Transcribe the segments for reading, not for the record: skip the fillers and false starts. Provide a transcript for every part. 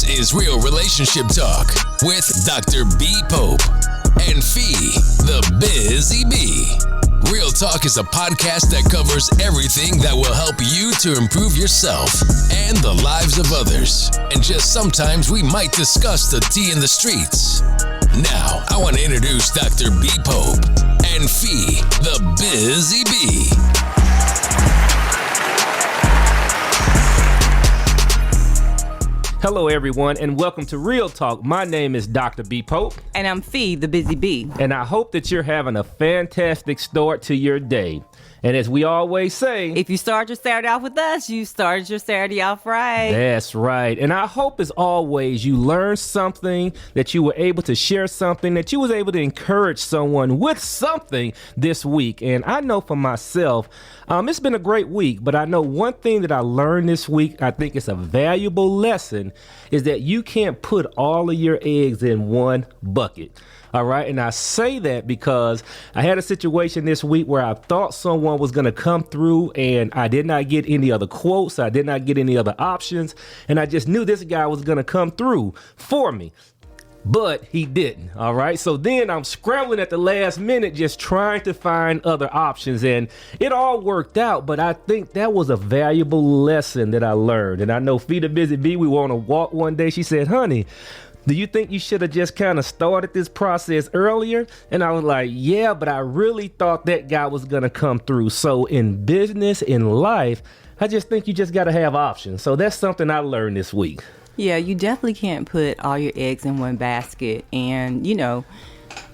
is Real Relationship Talk with Dr. B. Pope and Fee, the Busy Bee. Real Talk is a podcast that covers everything that will help you to improve yourself and the lives of others. And just sometimes we might discuss the tea in the streets. Now, I want to introduce Dr. B. Pope and Fee, the Busy Bee. Hello, everyone, and welcome to Real Talk. My name is Dr. B. Pope. And I'm Fee, the Busy Bee. And I hope that you're having a fantastic start to your day. And as we always say, if you start your Saturday off with us, you started your Saturday off right. That's right. And I hope as always you learned something, that you were able to share something, that you was able to encourage someone with something this week. And I know for myself, it's been a great week, but I know one thing that I learned this week, I think it's a valuable lesson, is that you can't put all of your eggs in one bucket. All right. And I say that because I had a situation this week where I thought someone was going to come through and I did not get any other quotes. I did not get any other options. And I just knew this guy was going to come through for me. But he didn't. All right. So then I'm scrambling at the last minute, just trying to find other options. And it all worked out. But I think that was a valuable lesson that I learned. And I know Fee the Busy Bee, we were on a walk one day. She said, honey, do you think you should have just kind of started this process earlier? And I was like, yeah, but I really thought that guy was going to come through. So in business, in life, I just think you just got to have options. So that's something I learned this week. Yeah, you definitely can't put all your eggs in one basket. And, you know,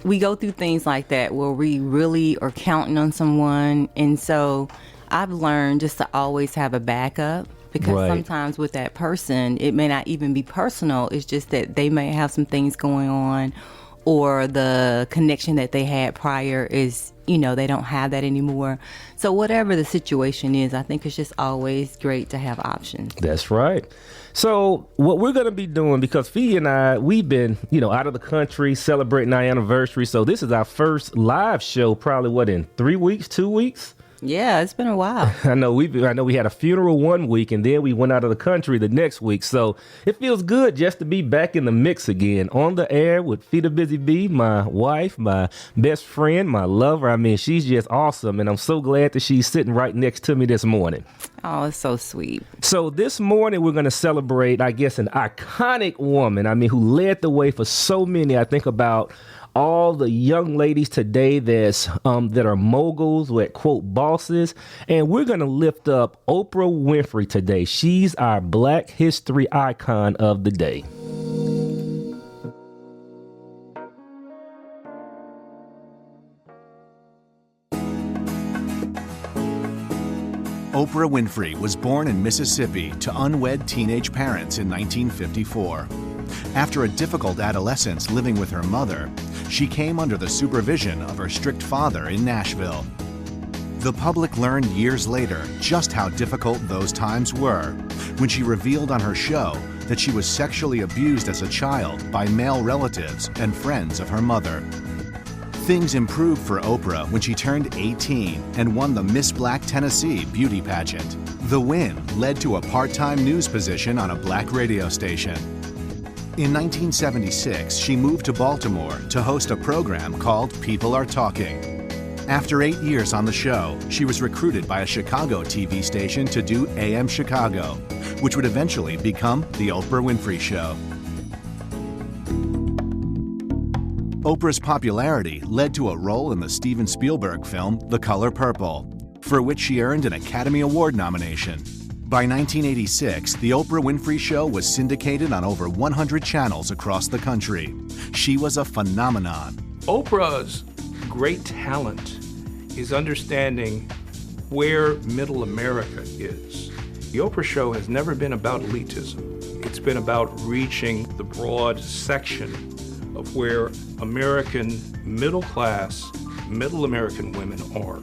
we go through things like that where we really are counting on someone. And so I've learned just to always have a backup. Because sometimes with that person, it may not even be personal. It's just that they may have some things going on, or the connection that they had prior is, you know, they don't have that anymore. So whatever the situation is, I think it's just always great to have options. That's right. So what we're going to be doing, because Fee and I, we've been, out of the country celebrating our anniversary. So this is our first live show, probably in 3 weeks, 2 weeks? Yeah, it's been a while. I know we had a funeral one week and then we went out of the country the next week. So it feels good just to be back in the mix again, on the air with Fee the Busy Bee, my wife, my best friend, my lover. I mean, she's just awesome. And I'm so glad that she's sitting right next to me this morning. Oh, it's so sweet. So this morning we're going to celebrate, I guess, an iconic woman. I mean, who led the way for so many. I think about all the young ladies today that are moguls, or quote bosses, and we're going to lift up Oprah Winfrey today. She's our Black history icon of the day. Oprah Winfrey was born in Mississippi to unwed teenage parents in 1954. After a difficult adolescence living with her mother, she came under the supervision of her strict father in Nashville. The public learned years later just how difficult those times were when she revealed on her show that she was sexually abused as a child by male relatives and friends of her mother. Things improved for Oprah when she turned 18 and won the Miss Black Tennessee beauty pageant. The win led to a part-time news position on a black radio station. In 1976, she moved to Baltimore to host a program called People Are Talking. After 8 years on the show, she was recruited by a Chicago TV station to do AM Chicago, which would eventually become The Oprah Winfrey Show. Oprah's popularity led to a role in the Steven Spielberg film The Color Purple, for which she earned an Academy Award nomination. By 1986, The Oprah Winfrey Show was syndicated on over 100 channels across the country. She was a phenomenon. Oprah's great talent is understanding where middle America is. The Oprah Show has never been about elitism. It's been about reaching the broad section of where American middle class, middle American women are.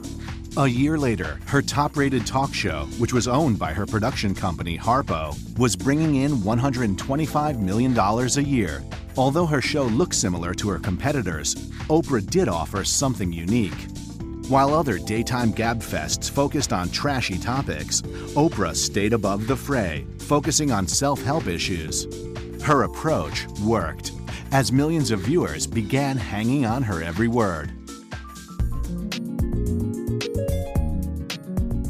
A year later, her top-rated talk show, which was owned by her production company, Harpo, was bringing in $125 million a year. Although her show looked similar to her competitors, Oprah did offer something unique. While other daytime gabfests focused on trashy topics, Oprah stayed above the fray, focusing on self-help issues. Her approach worked, as millions of viewers began hanging on her every word.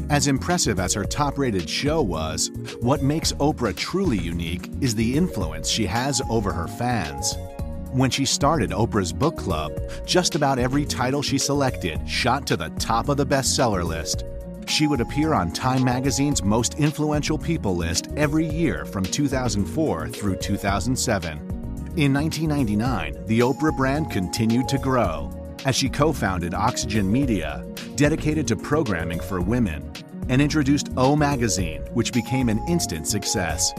As impressive as her top-rated show was, what makes Oprah truly unique is the influence she has over her fans. When she started Oprah's book club, just about every title she selected shot to the top of the bestseller list. She would appear on Time magazine's Most Influential People list every year from 2004 through 2007. In 1999, the Oprah brand continued to grow as she co-founded Oxygen Media, dedicated to programming for women, and introduced O Magazine, which became an instant success.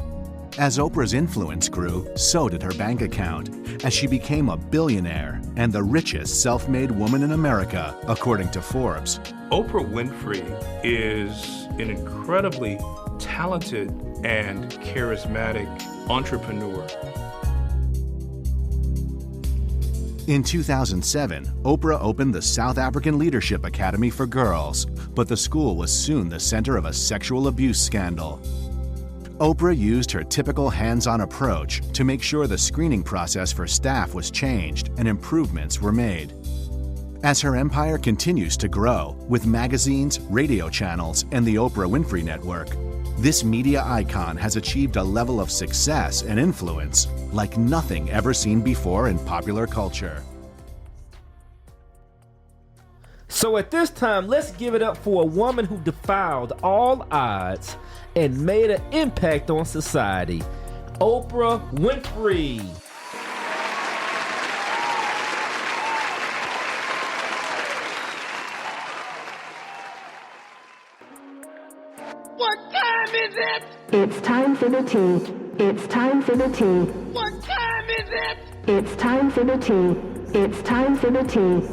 As Oprah's influence grew, so did her bank account, as she became a billionaire and the richest self-made woman in America, according to Forbes. Oprah Winfrey is an incredibly talented and charismatic entrepreneur. In 2007, Oprah opened the South African Leadership Academy for girls, but the school was soon the center of a sexual abuse scandal. Oprah used her typical hands-on approach to make sure the screening process for staff was changed and improvements were made. As her empire continues to grow, with magazines, radio channels, and the Oprah Winfrey Network, this media icon has achieved a level of success and influence like nothing ever seen before in popular culture. So at this time, let's give it up for a woman who defied all odds and made an impact on society, Oprah Winfrey. What time is it? It's time for the tea. It's time for the tea. What time is it? It's time for the tea. It's time for the tea.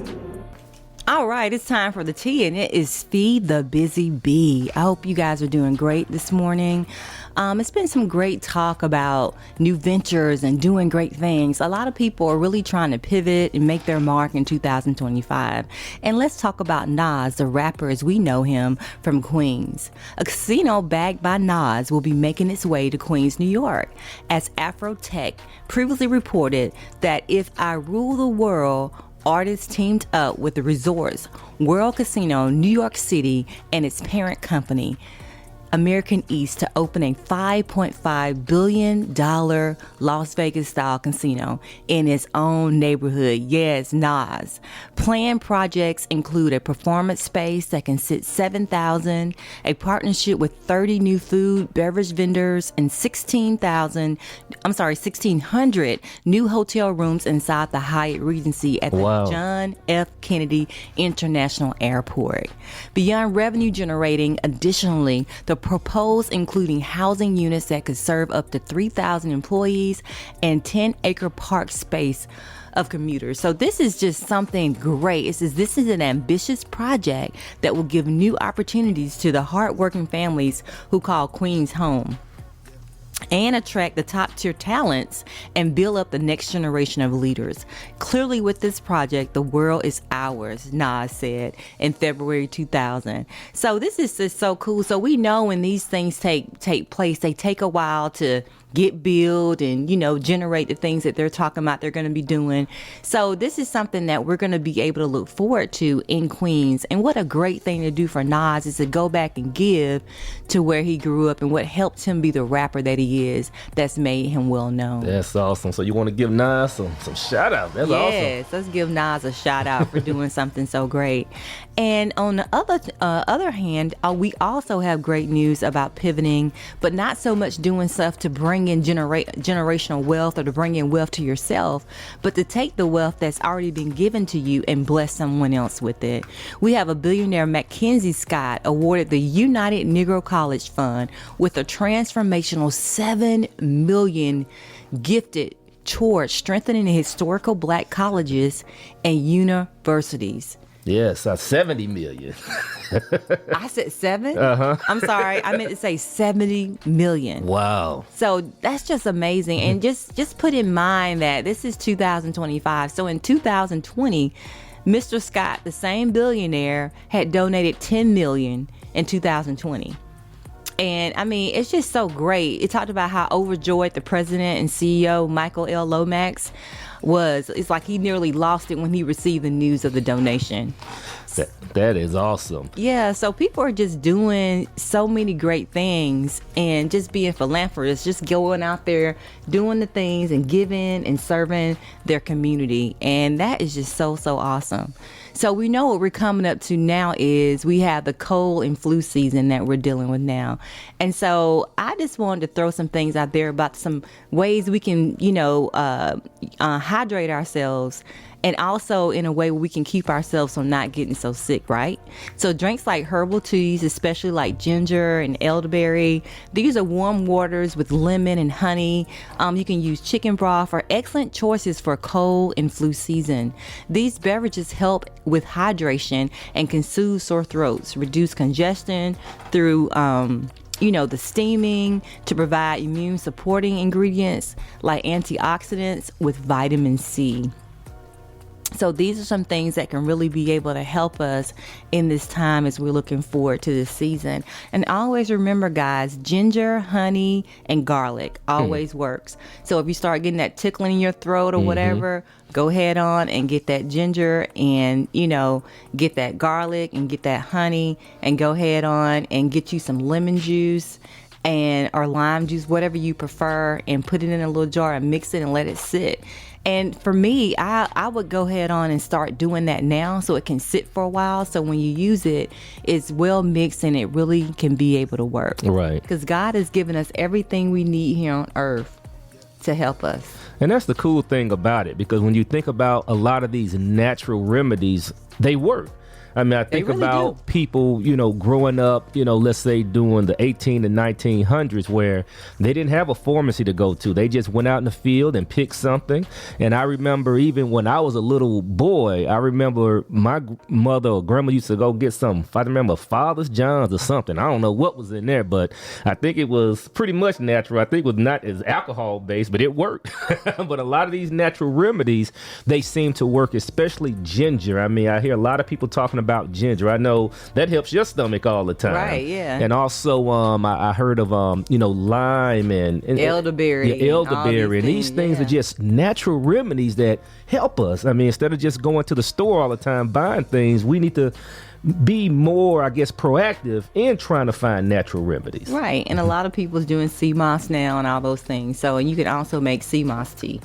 All right, it's time for the tea, and it is Feed the Busy Bee. I hope you guys are doing great this morning. It's been some great talk about new ventures and doing great things. A lot of people are really trying to pivot and make their mark in 2025. And let's talk about Nas, the rapper as we know him from Queens. A casino backed by Nas will be making its way to Queens, New York, as Afrotech previously reported that If I Rule the World, artists teamed up with the resort's World Casino, New York City, and its parent company, American East, to open a $5.5 billion Las Vegas-style casino in its own neighborhood. Yes, Nas. Planned projects include a performance space that can sit 7,000, a partnership with 30 new food, beverage vendors, and 1,600 new hotel rooms inside the Hyatt Regency at the John F. Kennedy International Airport. Beyond revenue generating, additionally, the proposed including housing units that could serve up to 3,000 employees and 10-acre park space of commuters. So this is just something great. This is an ambitious project that will give new opportunities to the hardworking families who call Queens home, and attract the top tier talents and build up the next generation of leaders. Clearly with this project, the world is ours, Nas said in February 2000. So this is just so cool. So we know when these things take place, they take a while to get built and, generate the things that they're talking about they're going to be doing. So this is something that we're going to be able to look forward to in Queens. And what a great thing to do for Nas is to go back and give to where he grew up and what helped him be the rapper that he is, that's made him well known. That's awesome. So you want to give Nas some shout out. That's awesome. Yes, let's give Nas a shout out for doing something so great. And on the other hand, we also have great news about pivoting, but not so much doing stuff to bring in generational wealth or to bring in wealth to yourself, but to take the wealth that's already been given to you and bless someone else with it. We have a billionaire, Mackenzie Scott, awarded the United Negro College Fund with a transformational $7 million gifted towards strengthening the historical black colleges and universities. Yes, 70 million. I said 7? Uh-huh. I'm sorry. I meant to say 70 million. Wow. So that's just amazing. And just put in mind that this is 2025. So in 2020, Mr. Scott, the same billionaire, had donated $10 million in 2020. And I mean, it's just so great. It talked about how overjoyed the president and CEO, Michael L. Lomax, was. It's like he nearly lost it when he received the news of the donation. That is awesome. Yeah, so people are just doing so many great things and just being philanthropists, just going out there doing the things and giving and serving their community. And that is just so, so awesome. So we know what we're coming up to now is we have the cold and flu season that we're dealing with now. And so I just wanted to throw some things out there about some ways we can, hydrate ourselves, and also in a way we can keep ourselves from not getting so sick, right? So drinks like herbal teas, especially like ginger and elderberry, these are warm waters with lemon and honey. You can use chicken broth, are excellent choices for cold and flu season. These beverages help with hydration and can soothe sore throats, reduce congestion through the steaming, to provide immune supporting ingredients like antioxidants with vitamin C. So these are some things that can really be able to help us in this time as we're looking forward to this season. And always remember, guys, ginger, honey, and garlic always works. So if you start getting that tickling in your throat or whatever, go ahead on and get that ginger and, get that garlic and get that honey, and go ahead on and get you some lemon juice or lime juice, whatever you prefer, and put it in a little jar and mix it and let it sit. And for me, I would go ahead on and start doing that now so it can sit for a while. So when you use it, it's well mixed and it really can be able to work. Right. Because God has given us everything we need here on earth to help us. And that's the cool thing about it, because when you think about a lot of these natural remedies, they work. I mean, I think really about people, growing up, let's say during the 18 to 1900s, where they didn't have a pharmacy to go to. They just went out in the field and picked something. And I remember even when I was a little boy, I remember my mother or grandma used to go get some, I remember Father's John's or something. I don't know what was in there, but I think it was pretty much natural. I think it was not as alcohol based, but it worked. But a lot of these natural remedies, they seem to work, especially ginger. I mean, I hear a lot of people talking about ginger. I know that helps your stomach all the time. Right, yeah. And also, I heard of, lime and elderberry. Yeah, elderberry. And these things are just natural remedies that help us. I mean, instead of just going to the store all the time buying things, we need to be more, I guess, proactive in trying to find natural remedies. Right. And a lot of people's doing sea moss now and all those things. So, and you can also make sea moss tea.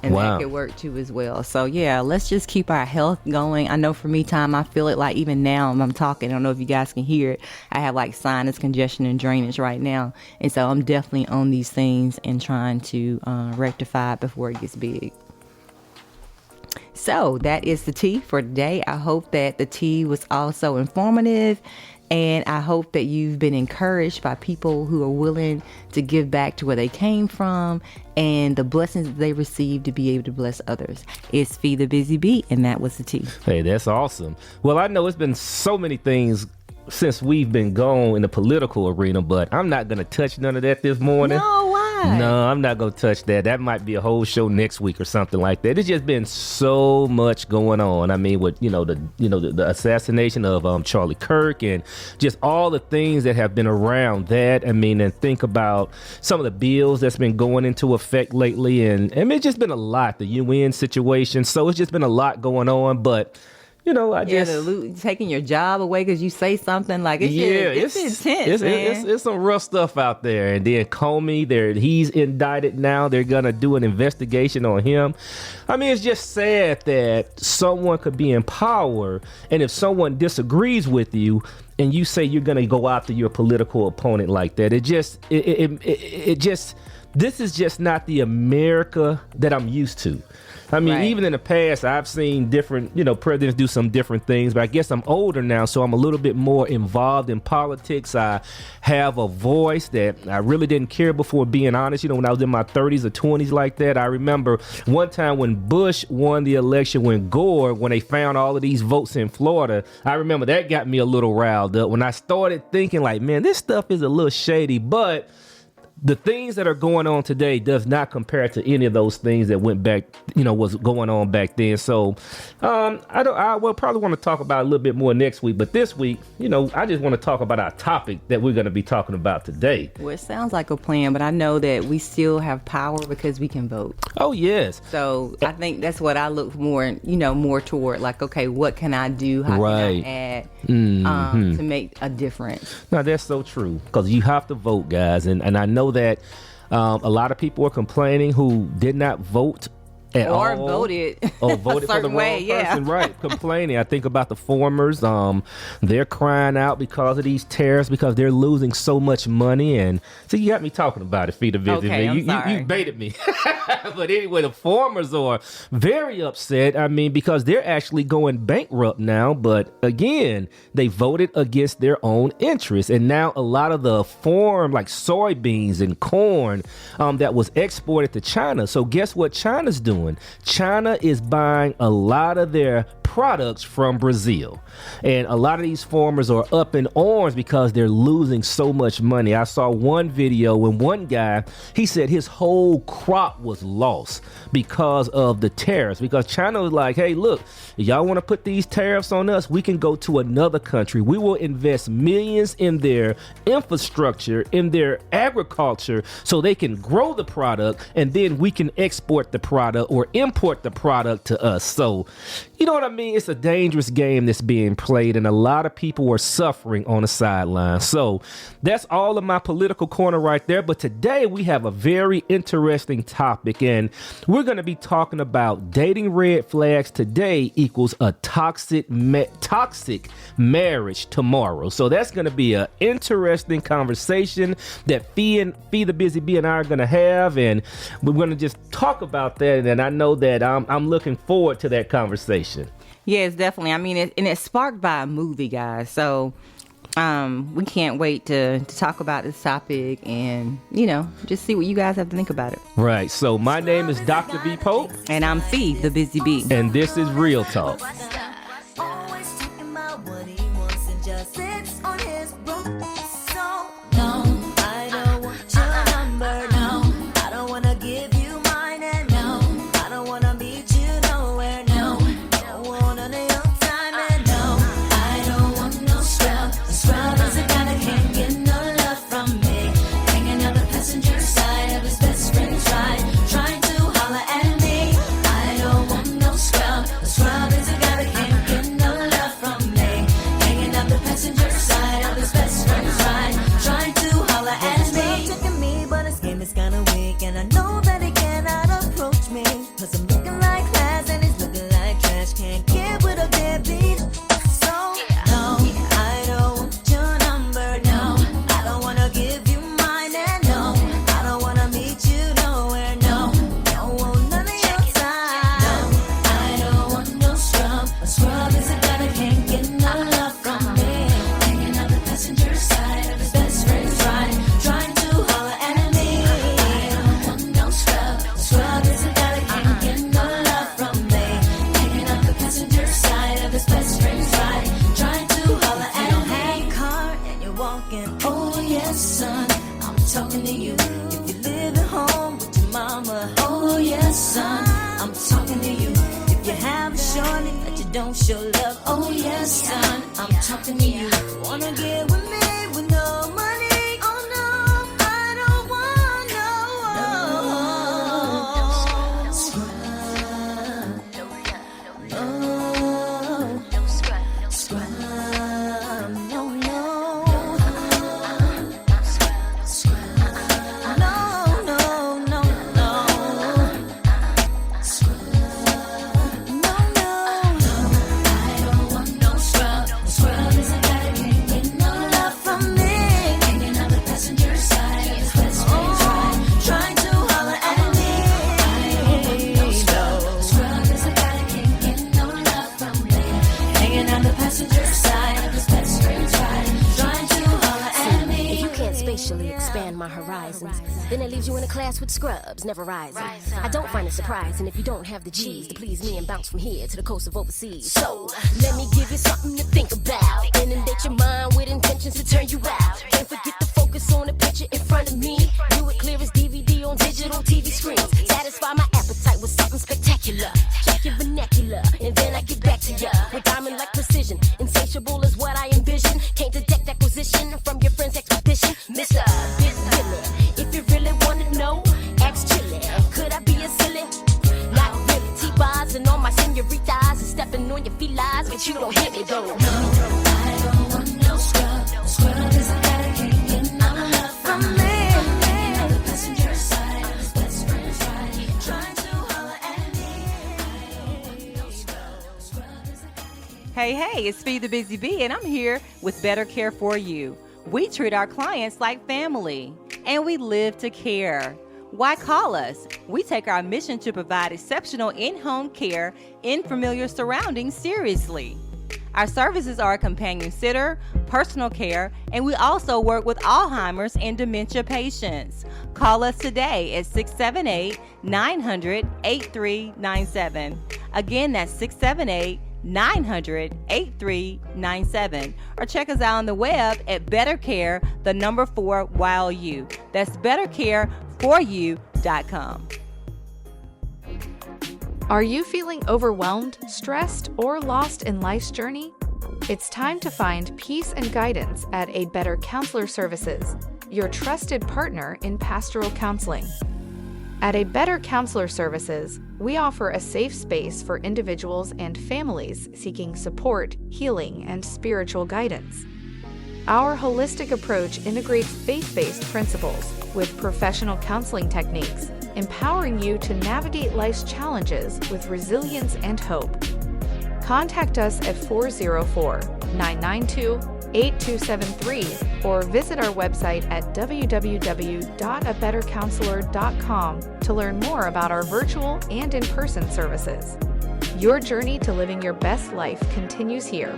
And that could work too as well. So yeah, let's just keep our health going. I know for me, I feel it like even now when I'm talking, I don't know if you guys can hear it. I have like sinus congestion and drainage right now. And so I'm definitely on these things and trying to rectify it before it gets big. So that is the tea for today. I hope that the tea was also informative. And I hope that you've been encouraged by people who are willing to give back to where they came from and the blessings that they received to be able to bless others. It's Fee the Busy Bee, and that was the tea. Hey, that's awesome. Well, I know it's been so many things since we've been gone in the political arena, but I'm not going to touch none of that this morning. No, why? No, I'm not going to touch that. That might be a whole show next week or something like that. It's just been so much going on. I mean, with the assassination of Charlie Kirk and just all the things that have been around that. I mean, and think about some of the bills that's been going into effect lately, and it's just been a lot. The UN situation. So it's just been a lot going on, but. Taking your job away because you say something like it's intense, man. It's some rough stuff out there. And then Comey, he's indicted now. They're gonna do an investigation on him. I mean, it's just sad that someone could be in power, and if someone disagrees with you, and you say you're gonna go after your political opponent like that, this is just not the America that I'm used to. I mean, even in the past, I've seen different, presidents do some different things, but I guess I'm older now, so I'm a little bit more involved in politics. I have a voice that I really didn't care before, being honest. When I was in my 30s or 20s like that, I remember one time when Bush won the election, when they found all of these votes in Florida, I remember that got me a little riled up when I started thinking like, man, this stuff is a little shady, but the things that are going on today does not compare to any of those things that went back, was going on back then. So I will probably want to talk about a little bit more next week. But this week, I just want to talk about our topic that we're going to be talking about today. Well, it sounds like a plan, but I know that we still have power because we can vote. Oh, yes. So I think that's what I look more toward. Like, okay, what can I do? How can I add to make a difference? No, that's so true, because you have to vote, guys. And I know that a lot of people are complaining who did not vote at all. Or voted for the wrong person, right? Complaining. I think about the farmers. They're crying out because of these tariffs, because they're losing so much money. And so you got me talking about it, Feed the Busy Okay, Man. You baited me. But anyway, the farmers are very upset. I mean, because they're actually going bankrupt now. But again, they voted against their own interests. And now a lot of the farm, like soybeans and corn, that was exported to China. So guess what China's doing? China is buying a lot of their products from Brazil. And a lot of these farmers are up in arms because they're losing so much money. I saw one video when one guy, he said his whole crop was lost because of the tariffs. Because China was like, hey, look, y'all want to put these tariffs on us? We can go to another country. We will invest millions in their infrastructure, in their agriculture, so they can grow the product, and then we can export the product or import the product to us. So, you know what I mean? It's a dangerous game that's being played, and a lot of people are suffering on the sideline. So that's all of my political corner right there. But today we have a very interesting topic, and we're going to be talking about dating red flags today equals a toxic marriage tomorrow. So that's going to be an interesting conversation that Fee the Busy Bee and I are going to have, and we're going to just talk about that. And I know that I'm looking forward to that conversation. Yes, definitely. I mean, it's sparked by a movie, guys. So we can't wait to talk about this topic and, just see what you guys have to think about it. Right. So my name is Dr. B. Pope. And I'm Fee, the Busy Bee. And this is Real Talk. Always talking about what he wants and just sits on his broke. So, no, I don't want your number. No, I don't want to give you mine. And no, I don't want to meet you nowhere. No, don't want none of your time. And no, I don't want no scrub. A scrub is a guy that can't get no love from me. Hanging on the passenger side of his best friend's ride, trying to holler at me. I don't want no scrub. A scrub is a guy that can't get no love from me. Hanging on the passenger side of his best friend's ride, trying to holler at me. Checking me, but his game is kinda weak, and I know that he cannot approach me. 'Cause I'm looking like class and he's looking like trash. Can't get with a deadbeat. So, no, I don't want your number. No, I don't wanna give you mine. And no, I don't wanna meet you nowhere. No, don't want none of your time. No, I don't want no scrub. A scrub is a guy that can't get no love from me. Hanging on the passenger side of his best friend's ride, trying to holler at me. I don't want no scrub. A scrub is a guy that can't get no love from me. Hanging on the passenger side of his best friend's ride, trying to holler at me. You don't have a car and you're walking. Oh yes, son, I'm talking to you. If you live at home with your mama. Oh yes, son, I'm talking to you. If you have a shorty that you don't show love. Oh yes, son, I'm talking to you. Wanna get with me with no money? Oh no, I don't want no scrub. No scrub. No, no. Scrub. No, no, no, no. Scrub. No, no. I don't want no scrub. A scrub is a guy that can't get no love from me. Hanging on the passenger side of his best friend's ride, trying to holler at me. I don't want no scrub. A scrub is a guy that can't get no love from me. Hanging on the passenger side of his best friend's ride, trying to holler at me. If you can't spatially expand my horizons, then it leaves you in a class with scrubs, never rising. I don't find it surprising if you don't have the G's to please me and bounce from here to the coast of overseas. So, let me give you something to think about. Inundate your mind with intentions to turn you out. Can't forget to focus focus on the picture in front of me. Do it clear as DVD on digital TV screens. Satisfy my appetite with something spectacular. Check your vernacular, and then I get back to ya with diamond-like precision. Insatiable is what I envision. Can't detect acquisition from your friend's expedition. Mr. Big Billy, if you really wanna know, ask Chili. Could I be a silly? Not really. T-bars and all my senoritas and stepping on your felines, but you don't hit me though. No, I don't want no scrub. Scrub is a guy that can't get no love from me. On the passenger side, his best friend's right, trying to holler at me. I don't want no scrub. Scrub is a guy that can't. Hey, it's Fee the Busy Bee, and I'm here with Better Care for You. We treat our clients like family, and we live to care. Why call us? We take our mission to provide exceptional in-home care in familiar surroundings seriously. Our services are companion sitter, personal care, and we also work with Alzheimer's and dementia patients. Call us today at 678-900-8397. Again, that's 678-900-8397. Or check us out on the web at BetterCare, the number 4 while you. That's BetterCareForYou.com. Are you feeling overwhelmed, stressed, or lost in life's journey? It's time to find peace and guidance at A Better Counselor Services, your trusted partner in pastoral counseling. At A Better Counselor Services, we offer a safe space for individuals and families seeking support, healing, and spiritual guidance. Our holistic approach integrates faith-based principles with professional counseling techniques, empowering you to navigate life's challenges with resilience and hope. Contact us at 404-992-8273 or visit our website at www.abettercounselor.com to learn more about our virtual and in-person services. Your journey to living your best life continues here.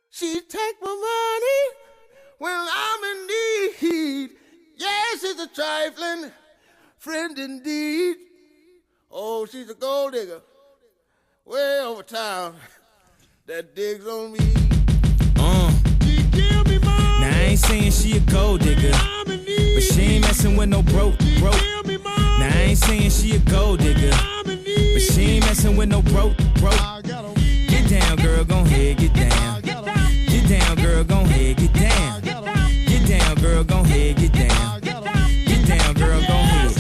She take my money when I'm in need. Yes, she's a trifling friend indeed. Oh, she's a gold digger way over town that digs on me. She give me money. Now I ain't saying she a gold digger, but she ain't messing with no broke. Now I ain't saying she a gold digger, but she ain't messing with no broke. Get down, girl, gon' ahead, get down. Get down, girl, gon' ahead, get down. Get down, girl, gon' ahead, get down. Get down, girl, gon' ahead.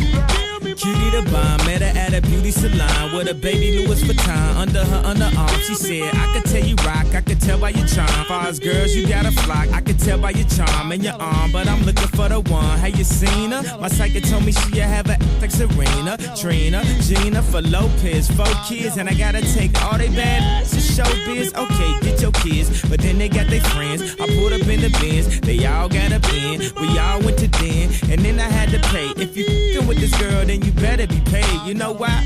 Cutie the bomb, met her at a beauty salon with a baby Louis Vuitton under her underarm. She said, I could tell you rock, I could tell by your charm. Far as girls, you got a flock, I could tell by your charm and your arm, but I'm looking for the one. Have you seen her? My psychic told me she'll have a like Serena, Trina, Gina for Lopez, 4 kids, and I gotta take all they bad to showbiz. Okay, get your kids, but then they got their friends. I pulled up in the Benz, they all got a bin. We all went to den, and then I had to pay. If you f***ing with this girl, then you better be paid. You know why?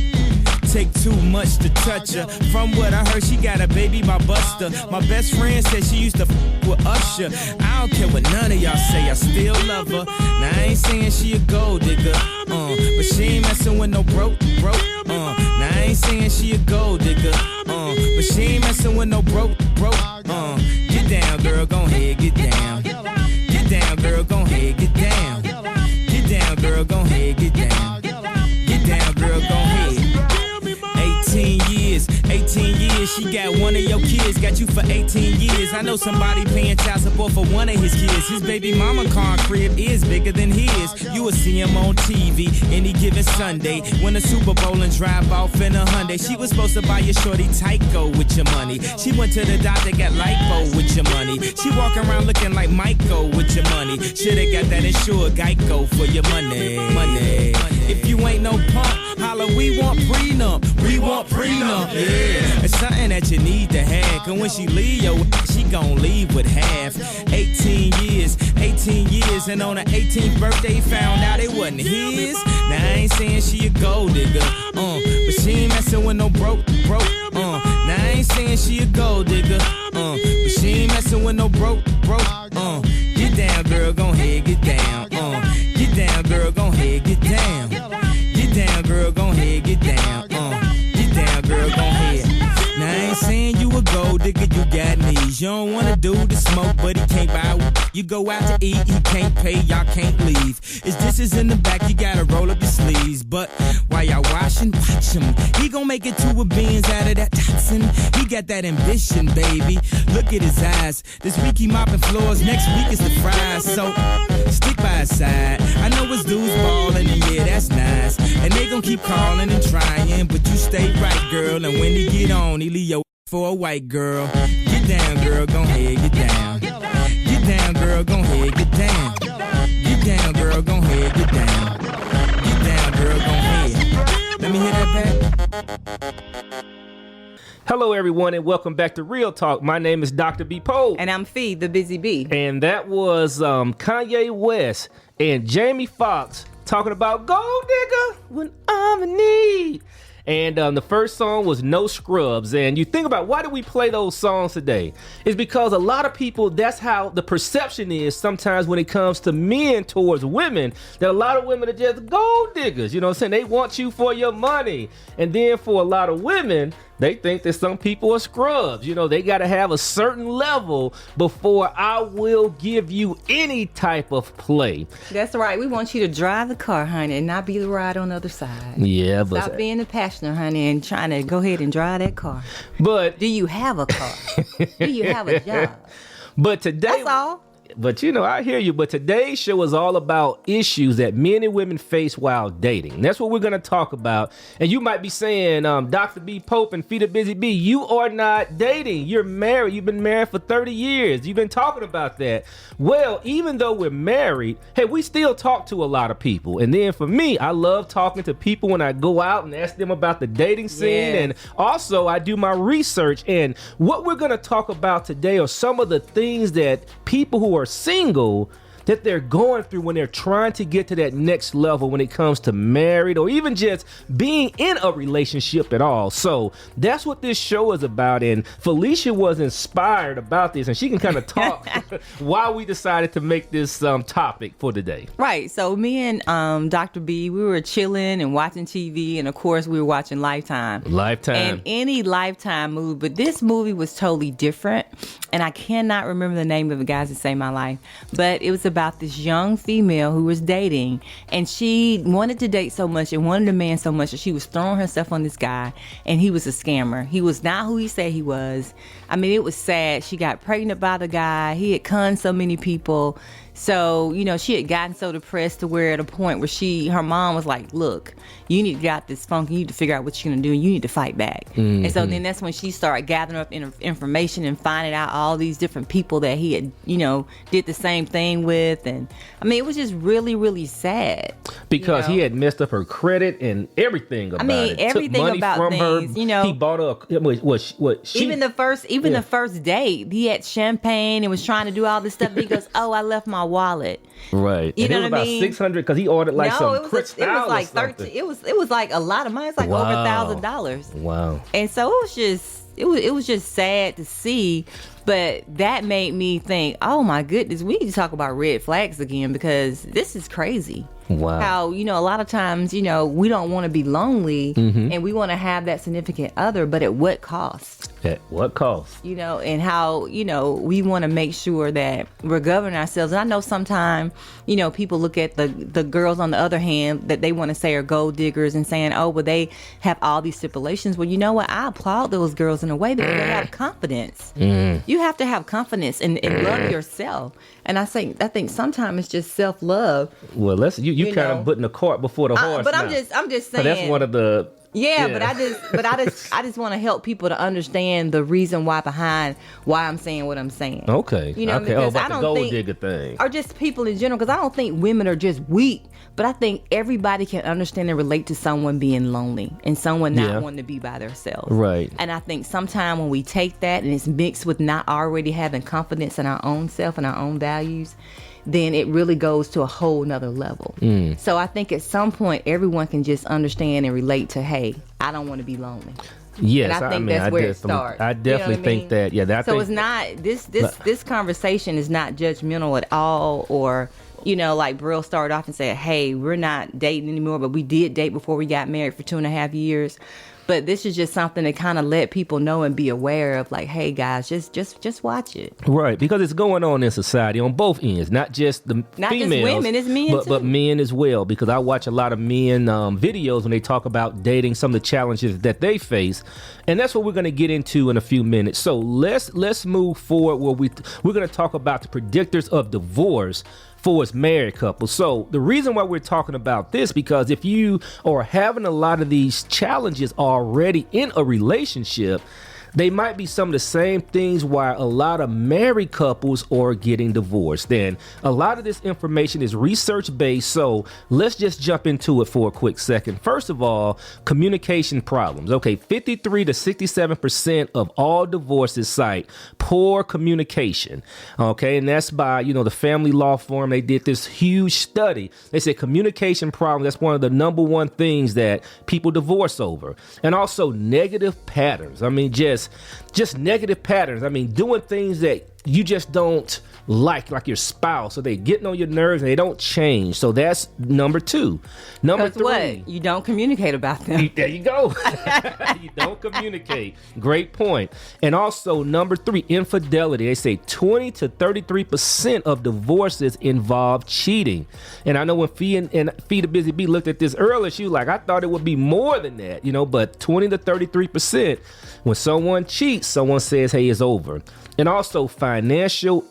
Take too much to touch her. From what I heard, she got a baby by Buster. My best friend said she used to f*** with Usher. I don't care what none of y'all say, I still love her. Now I ain't saying she a gold digger, but she ain't messing with no broke. Now I ain't saying she a gold digger, but she ain't messing with no broke. Get down, girl, gon' ahead, get down. Get down, girl, gon' ahead, get down. Get down, girl, gon' ahead, get down. Get down, girl, gon' ahead. 18 years, she got one of your kids, got you for 18 years. I know somebody paying child support for one of his kids. His baby mama car crib is bigger than his. You will see him on TV any given Sunday. Win a Super Bowl and drive off in a Hyundai. She was supposed to buy your shorty Tyco with your money. She went to the doctor, got lipo with your money. She walk around looking like Michael with your money. Shoulda got that insured Geico for your money. If you ain't no punk, holla, we want prenup. We want prenup, yeah. It's something that you need to have, cause when she leave, she gon' leave with half. 18 years, and on her 18th birthday, found out it wasn't his. Now I ain't saying she a gold digger, but she ain't messing with no broke. Now I ain't saying she a gold digger, but she ain't messing with no broke. Get down, girl, gon' ahead, get down. Get down, girl, gon' ahead, get down. Get down, girl, gon' ahead, get down. Get down, girl, gon' ahead. Now I ain't saying you a gold digger, you got knees. ladies, you don't wanna do the smoke, but he can't buy. You go out to eat, he can't pay, y'all can't leave. His dishes in the back, you gotta roll up your sleeves. But while y'all washing, watch him. He gon' make it to a beans out of that toxin. He got that ambition, baby. Look at his eyes. This week he mopping floors, next week is the fries. So stick by his side. I know his dudes ballin', and yeah, that's nice. And they gon' keep calling and trying, but you stay right, girl. And when he get on, he leave your for a white girl. Get down, girl, gon' ahead, get down. Get down, girl, gon' ahead, get down. Get down, girl, gon' ahead, get down. Get down, girl, gon' ahead. Let me hear that back. Hello, everyone, and welcome back to Real Talk. My name is Dr. B. Pope. And I'm Fee, the Busy Bee. And that was Kanye West and Jamie Foxx talking about Gold Digger when I'm in need. And the first song was No Scrubs. And you think about, why do we play those songs today? It's because a lot of people, that's how the perception is sometimes when it comes to men towards women, that a lot of women are just gold diggers. You know what I'm saying? They want you for your money. And then for a lot of women, they think that some people are scrubs. You know, they got to have a certain level before I will give you any type of play. That's right. We want you to drive the car, honey, and not be the ride on the other side. Yeah, but stop being the passenger, honey, and trying to go ahead and drive that car. But do you have a car? Do you have a job? But today, that's all. But you know, I hear you. But today's show is all about issues that men and women face while dating. That's what we're going to talk about. And you might be saying, Dr. B. Pope and Feed a Busy Bee, you are not dating. You're married. You've been married for 30 years. You've been talking about that. Well, even though we're married, hey, we still talk to a lot of people. And then for me, I love talking to people when I go out and ask them about the dating scene. Yes. And also I do my research. And what we're going to talk about today are some of the things that people who are single that they're going through when they're trying to get to that next level when it comes to married or even just being in a relationship at all. So that's what this show is about. And Felicia was inspired about this, and she can kind of talk why we decided to make this topic for today. Right. So me and Dr. B, we were chilling and watching TV, and of course we were watching Lifetime. And any Lifetime movie, but this movie was totally different. And I cannot remember the name of the guys that saved my life, but it was about this young female who was dating, and she wanted to date so much and wanted a man so much that she was throwing herself on this guy, and he was a scammer. He was not who he said he was. I mean, it was sad. She got pregnant by the guy. He had conned so many people. So, you know, she had gotten so depressed to where at a point where her mom was like, look, you need to get this funk. You need to figure out what you're going to do. And you need to fight back. Mm-hmm. And so then that's when she started gathering up information and finding out all these different people that he had, you know, did the same thing with. And I mean, it was just really, really sad. Because he had messed up her credit and everything about it. Everything took money about from things, her. you know. He bought her, even the first date, he had champagne and was trying to do all this stuff. He goes, oh, I left my wallet. Right. You know it was about 600 because he ordered like some Cristal. It was like 13. It was like a lot of money. It's like over $1,000. Wow. And so it was just sad to see. But that made me think, oh my goodness, we need to talk about red flags again, because this is crazy. Wow. How, you know, a lot of times, you know, we don't want to be lonely, and we want to have that significant other, but at what cost? At what cost? You know, and how, you know, we want to make sure that we're governing ourselves. And I know sometimes, you know, people look at the girls on the other hand that they want to say are gold diggers and saying, oh, well, they have all these stipulations. Well, you know what? I applaud those girls in a way because they have confidence. You have to have confidence and love yourself. And I think sometimes it's just self-love. Well, you kind of putting the cart before the horse. But now. I'm just saying. So that's one of the. Yeah, but I just want to help people to understand the reason why I'm saying what I'm saying. Okay. You know, because about I don't the gold think, digger thing. or just people in general, because I don't think women are just weak, but I think everybody can understand and relate to someone being lonely and someone not wanting to be by themselves. Right. And I think sometimes when we take that and it's mixed with not already having confidence in our own self and our own values, then it really goes to a whole nother level. So I think at some point everyone can just understand and relate to, hey, I don't want to be lonely. Yes, and I think that's where it starts. I definitely think that. Yeah, so it's not this conversation is not judgmental at all, or like Brill started off and said, hey, we're not dating anymore, but we did date before we got married for 2.5 years. But this is just something to kind of let people know and be aware of, like, hey, guys, just watch it. Right, because it's going on in society on both ends, not just the not females. Not just women, it's men too. But men as well, because I watch a lot of men videos when they talk about dating, some of the challenges that they face. And that's what we're going to get into in a few minutes. So let's move forward where we're going to talk about the predictors of divorce for us married couples. So the reason why we're talking about this, because if you are having a lot of these challenges already in a relationship, they might be some of the same things why a lot of married couples are getting divorced. And a lot of this information is research-based, so let's just jump into it for a quick second. First of all, communication problems. Okay, 53 to 67% of all divorces cite poor communication. Okay, and that's by, the family law firm. They did this huge study. They said communication problems, that's one of the number one things that people divorce over. And also negative patterns. I mean, just negative patterns. I mean, doing things that you just don't like your spouse, so they getting on your nerves and they don't change. So that's number 2. Number 3, what? You don't communicate about them. There you go. You don't communicate. Great point. And also number 3, infidelity. They say 20 to 33% of divorces involve cheating. And I know when Fee the Busy Bee looked at this earlier, she was like, I thought it would be more than that, but 20 to 33%, when someone cheats, someone says, hey, it's over. And also financial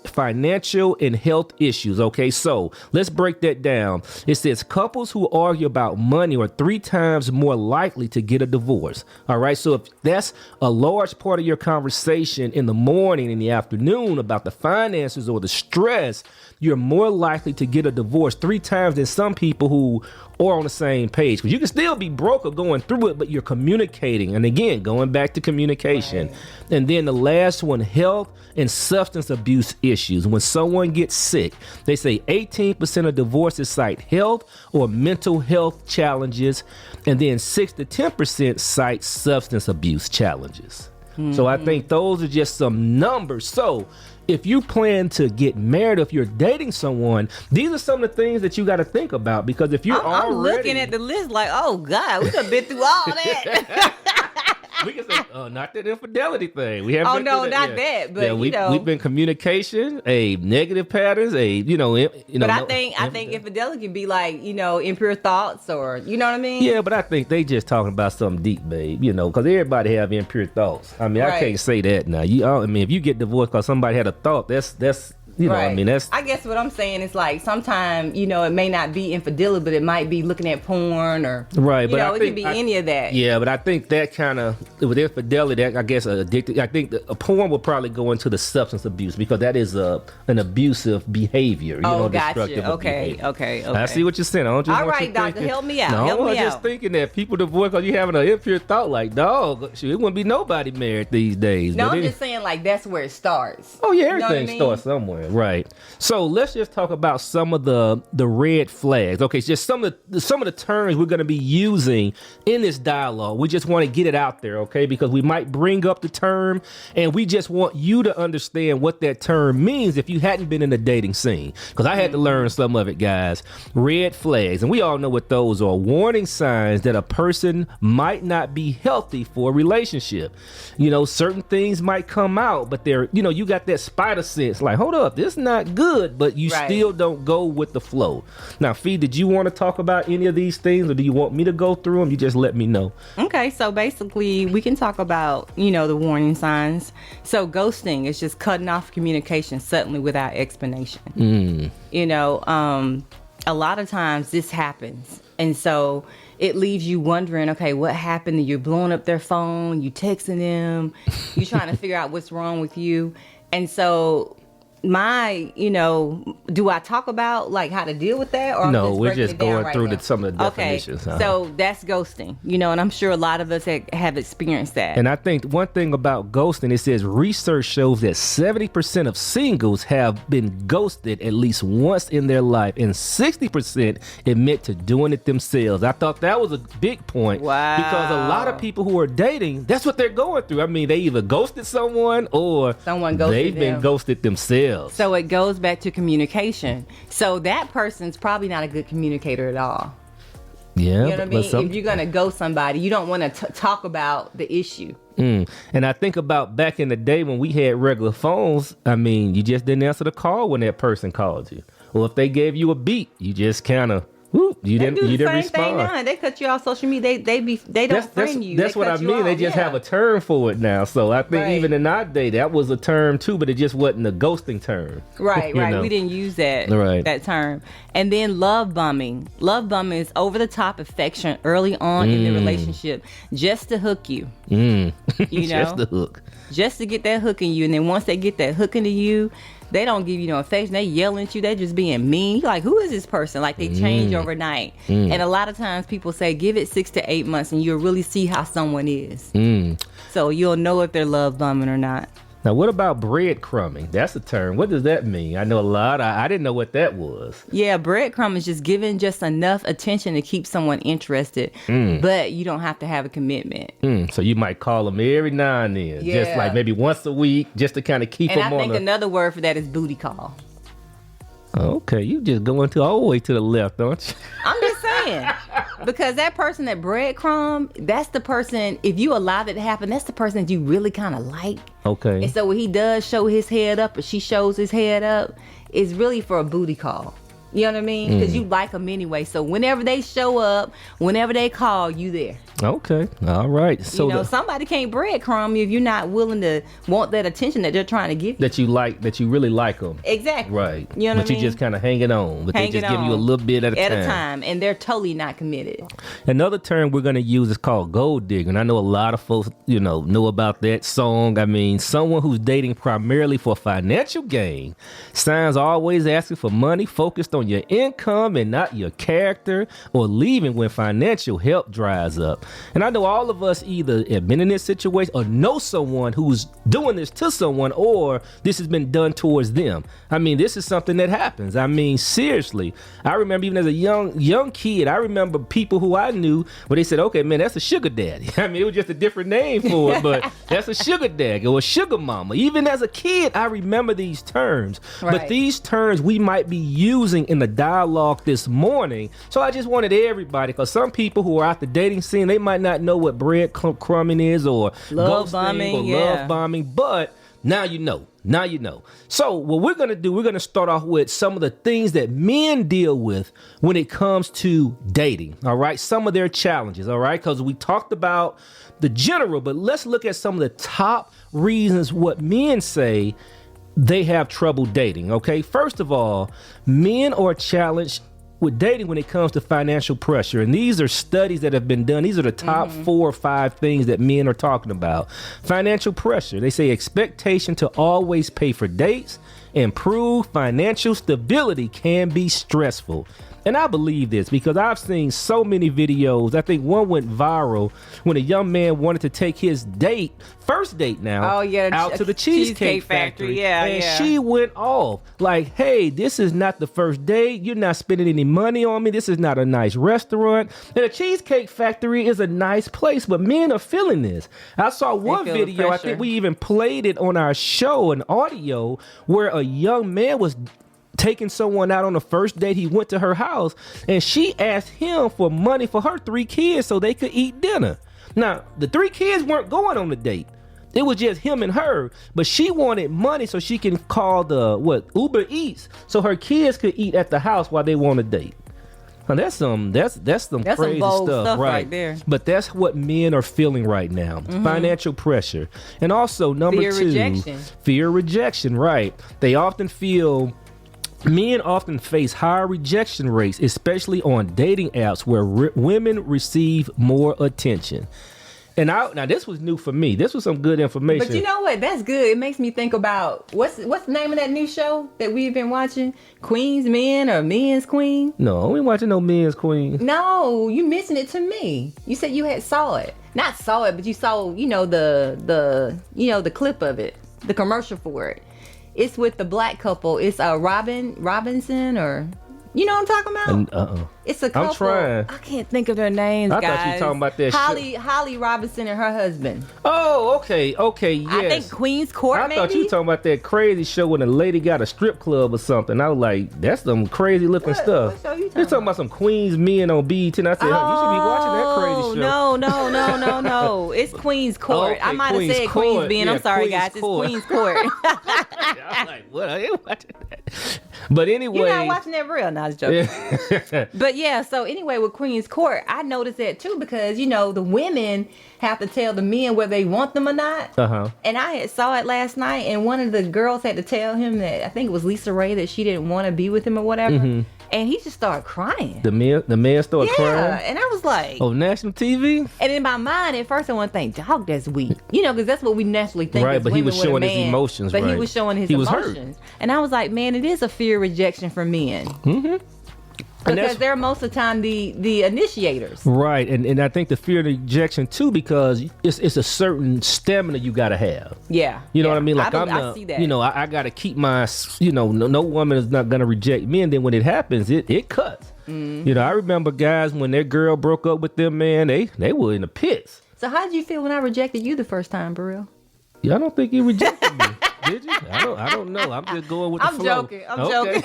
and health issues. Okay, so let's break that down. It says couples who argue about money are 3 times more likely to get a divorce. All right, so if that's a large part of your conversation in the morning, in the afternoon about the finances or the stress, you're more likely to get a divorce 3 times than some people who are on the same page. Because you can still be broke or going through it, but you're communicating. And again, going back to communication. Right. And then the last one, health and substance abuse issues. When someone gets sick, they say 18% of divorces cite health or mental health challenges. And then 6 to 10% cite substance abuse challenges. Mm-hmm. So I think those are just some numbers. So if you plan to get married, if you're dating someone, these are some of the things that you got to think about. Because if you're I'm looking at the list like, oh God, we done been through all that. We can say, not that infidelity thing. We haven't. Oh no, not that. But we've been communication, negative patterns, But I think infidelity can be like, impure thoughts, or you know what I mean. Yeah, but I think they just talking about something deep, babe. Because everybody have impure thoughts. I mean, right. I can't say that now. If you get divorced because somebody had a thought, that's. Right. I mean, that's. I guess what I'm saying is like sometimes it may not be infidelity, but it might be looking at porn or right. But it could be any of that. Yeah, but I think that kind of with infidelity, that I guess addicted. I think a porn will probably go into the substance abuse because that is an abusive behavior. Gotcha. Okay. I see what you're saying. I don't just all want right, you doctor, thinking, help me out. No, I'm just thinking that people divorce because you having an impure thought. Like, dog, it wouldn't be nobody married these days. No, I'm just saying like that's where it starts. Oh yeah, everything starts somewhere, right? So let's just talk about some of the red flags. Okay, it's just some of the terms we're going to be using in this dialogue. We just want to get it out there, okay? Because we might bring up the term, and we just want you to understand what that term means if you hadn't been in the dating scene. Because I had to learn some of it, guys. Red flags, and we all know what those are. Warning signs that a person might not be healthy for a relationship. Certain things might come out, but they're, you got that spider sense. Like, hold up, this is not good. But you still don't go with the flow. Now, Fee, did you want to talk about any of these things, or do you want me to go through them? You just let me know. Okay, so basically, we can talk about, the warning signs. So ghosting is just cutting off communication suddenly without explanation. A lot of times this happens. And so it leaves you wondering, okay, what happened? You're blowing up their phone, you texting them, you're trying to figure out what's wrong with you. And so do I talk about like how to deal with that? Or no, we're just going through some of the definitions. Okay, so that's ghosting, and I'm sure a lot of us have experienced that. And I think one thing about ghosting, it says research shows that 70% of singles have been ghosted at least once in their life, and 60% admit to doing it themselves. I thought that was a big point. Wow. Because a lot of people who are dating, that's what they're going through. I mean, they either ghosted someone or someone ghosted they've been ghosted themselves. else. So it goes back to communication. So that person's probably not a good communicator at all. Yeah, you know what I mean? If you're gonna ghost somebody, you don't want to talk about the issue. And I think about back in the day when we had regular phones. I mean, you just didn't answer the call when that person called you, or if they gave you a beat, you just kind of you didn't respond. Thing now. They cut you off social media. They don't friend you. That's what I mean. They just have a term for it now. So I think even in our day, that was a term too, but it just wasn't a ghosting term. Right. know? We didn't use that term. And then love bombing. Love bombing is over the top affection early on in the relationship, just to hook you. You know, just the hook. Just to get that hook in you, and then once they get that hook into you, they don't give you no affection. They yelling at you. They just being mean. You're like, who is this person? Like, they change overnight. And a lot of times people say, give it 6 to 8 months and you'll really see how someone is. So you'll know if they're love bombing or not. Now, what about breadcrumbing? That's a term. What does that mean? I know a lot. I didn't know what that was. Yeah, breadcrumb is just giving just enough attention to keep someone interested, but you don't have to have a commitment. So you might call them every now and then, just like maybe once a week, just to kind of keep them on. And I think another word for that is booty call. Okay, you just going all the way to the left, don't you? I'm just saying. Because that person that breadcrumb, that's the person, if you allow that to happen, that's the person that you really kind of like. Okay. And so when he does show his head up, or she shows his head up, it's really for a booty call. You know what I mean? Because you like them anyway. So whenever they show up, whenever they call, you there. Okay. All right. So somebody can't breadcrumb you if you're not willing to want that attention that they're trying to give you. That you really like them. Exactly. Right. You know what I mean? But you just kind of hanging on. But they just give you a little bit at a time. And they're totally not committed. Another term we're going to use is called gold digger. And I know a lot of folks, know about that song. I mean, someone who's dating primarily for financial gain. Signs always asking for money, focused on your income and not your character, or leaving when financial help dries up. And I know all of us either have been in this situation or know someone who's doing this to someone, or this has been done towards them. I mean, this is something that happens. I mean, seriously, I remember even as a young kid, I remember people who I knew where they said, okay, man, that's a sugar daddy. I mean, it was just a different name for it, but that's a sugar daddy or a sugar mama. Even as a kid, I remember these terms. Right. But these terms we might be using in the dialogue this morning. So I just wanted everybody, because some people who are out the dating scene, they might not know what breadcrumbing is, or love ghosting, bombing, or love bombing, but now you know. Now you know. So what we're going to do, we're going to start off with some of the things that men deal with when it comes to dating, all right? Some of their challenges, all right? Because we talked about the general, but let's look at some of the top reasons what men say they have trouble dating, okay? First of all, men are challenged with dating when it comes to financial pressure. And these are studies that have been done. These are the top 4 or 5 things that men are talking about. Financial pressure. They say expectation to always pay for dates. Improved financial stability can be stressful. And I believe this because I've seen so many videos. I think one went viral when a young man wanted to take his first date now, out to the Cheesecake Factory. And she went off like, hey, this is not the first date. You're not spending any money on me. This is not a nice restaurant. And a Cheesecake Factory is a nice place, but men are feeling this. I saw one video, I think we even played it on our show, an audio, where a young man was taking someone out on the first date. He went to her house and she asked him for money for her 3 kids so they could eat dinner. Now, the 3 kids weren't going on the date. It was just him and her, but she wanted money so she can call Uber Eats so her kids could eat at the house while they were on a date. Now that's some crazy stuff right there. But that's what men are feeling right now. Financial pressure. And also number 2, fear of rejection, right? Men often face higher rejection rates, especially on dating apps where women receive more attention. And now this was new for me. This was some good information. But you know what? That's good. It makes me think about what's the name of that new show that we've been watching? Queen's Men or Men's Queen? No, we ain't watching no Men's Queen. No, you missing it to me. You said you had saw it. Not saw it, but you saw, the clip of it, the commercial for it. It's with the black couple. It's Robinson or You know what I'm talking about? It's a couple. I'm trying. I can't think of their names, I guys. thought you were talking about that Holly Robinson and her husband. Oh, okay, yes. I think Queen's Court, I thought you were talking about that crazy show when a lady got a strip club or something. I was like, that's some crazy looking stuff. What show you You're talking about some Queens men on BET, and I said, you should be watching that crazy show. No. It's Queen's Court. Okay, I might have said Court. Queen's Ben. I'm sorry, guys. It's Queen's Court. I was like, what? I ain't watching that. But anyway. You're not watching that real. Not joking. But yeah, so anyway, with Queen's Court, I noticed that too because, the women have to tell the men whether they want them or not. Uh-huh. And I had saw it last night, and one of the girls had to tell him that, I think it was Lisa Ray, that she didn't want to be with him or whatever. Mm-hmm. And he just started crying. The man started crying? Yeah, and I was like... Oh, national TV? And in my mind, at first, I want to think, dog, that's weak. Because that's what we naturally think. Right, but he was showing his emotions, But right. he was showing his emotions. And I was like, man, it is a fear of rejection for men. Mm-hmm. Because they're most of the time the initiators. Right, and I think the fear of rejection too, because it's a certain stamina you got to have. Yeah. You know what I mean? Like I see that. I got to keep my, no woman is not going to reject me. And then when it happens, it cuts. Mm-hmm. I remember guys, when their girl broke up with them, man, they were in the pits. So how did you feel when I rejected you the first time, Burrell? Yeah, I don't think you rejected me. Did you? I don't know. I'm just going with the flow. I'm joking.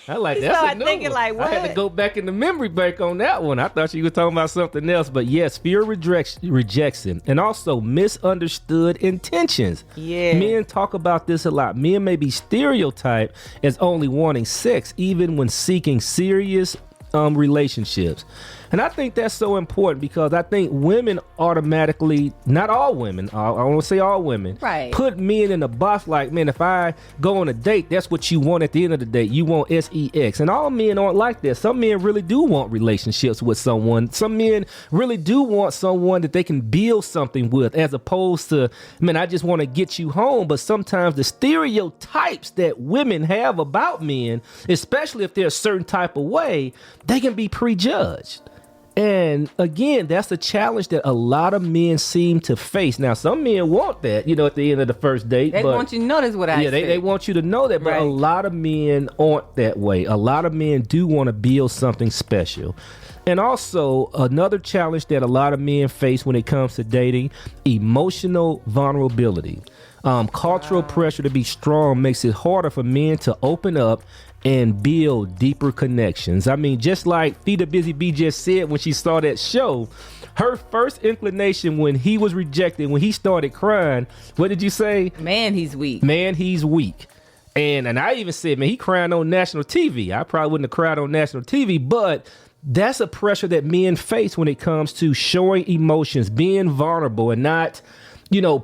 I like that. So I'm thinking like, what? I had to go back in the memory bank on that one. I thought you were talking about something else. But yes, fear of rejection and also misunderstood intentions. Yeah. Men talk about this a lot. Men may be stereotyped as only wanting sex, even when seeking serious relationships. And I think that's so important because I think women automatically, not all women, I don't want to say all women, right, put men in a box like, man, if I go on a date, that's what you want at the end of the date. You want sex. And all men aren't like that. Some men really do want relationships with someone. Some men really do want someone that they can build something with, as opposed to, man, I just want to get you home. But sometimes the stereotypes that women have about men, especially if they're a certain type of way, they can be prejudged. And again, that's a challenge that a lot of men seem to face. Now, some men want that, at the end of the first date. They want you to know that's what I said. Yeah, they want you to know that. But right. A lot of men aren't that way. A lot of men do want to build something special. And also, another challenge that a lot of men face when it comes to dating, emotional vulnerability. Cultural pressure to be strong makes it harder for men to open up and build deeper connections. I mean, just like Fee the Busy Bee just said when she saw that show, her first inclination when he was rejected, when he started crying, what did you say? Man, he's weak. Man, he's weak. And I even said, man, he crying on national TV. I probably wouldn't have cried on national TV, but that's a pressure that men face when it comes to showing emotions, being vulnerable, and not,